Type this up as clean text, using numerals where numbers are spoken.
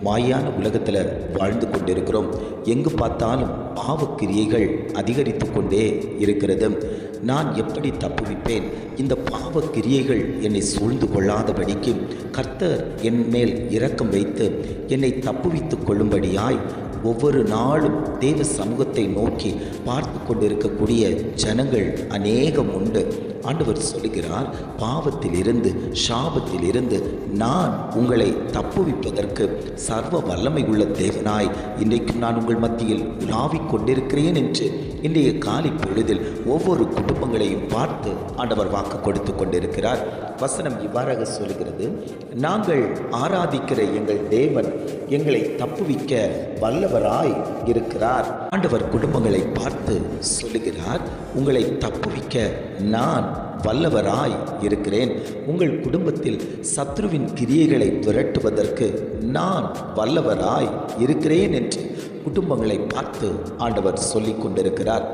மாயான உலகத்தில் வாழ்ந்து கொண்டிருக்கிறோம். எங்கு பார்த்தாலும் பாவக்கிரியைகள் அதிகரித்து கொண்டே இருக்கிறது. நான் எப்படி தப்புவிப்பேன்? இந்த பாவக்கிரியைகள் என்னை சூழ்ந்து கொள்ளாதபடிக்கு கர்த்தர் என் மேல் இரக்கம் வைத்து என்னை தப்புவித்து கொள்ளும்படியாய் ஒவ்வொரு நாளும் தேவ சமூகத்தை நோக்கி பார்த்து கொண்டிருக்கக்கூடிய ஜனங்கள் அநேகம் உண்டு. ஆண்டவர் சொல்லுகிறார், பாவத்திலிருந்து சாபத்திலிருந்து நான் உங்களை தப்புவிப்பதற்கு சர்வ வல்லமை உள்ள தேவனாய் இன்றைக்கும் நான் உங்கள் மத்தியில் உலாவிக் கொண்டிருக்கிறேன் என்று இன்றைய காலை பொழுதில் ஒவ்வொரு குடும்பங்களையும் பார்த்து ஆண்டவர் வாக்கு கொடுத்து கொண்டிருக்கிறார். வசனம் இவ்வாறாக சொல்லுகிறது, நாங்கள் ஆராதிக்கிற எங்கள் தேவன் எங்களை தப்புவிக்க வல்லவராய் இருக்கிறார். ஆண்டவர் குடும்பங்களை பார்த்து சொல்லுகிறார், உங்களை தப்புவிக்க நான் வல்லவராய் இருக்கிறேன். உங்கள் குடும்பத்தில் சத்ருவின் கிரியைகளை விரட்டுவதற்கு நான் வல்லவராய் இருக்கிறேன் என்று குடும்பங்களை பார்த்து ஆண்டவர் சொல்லிக் கொண்டிருக்கிறார்.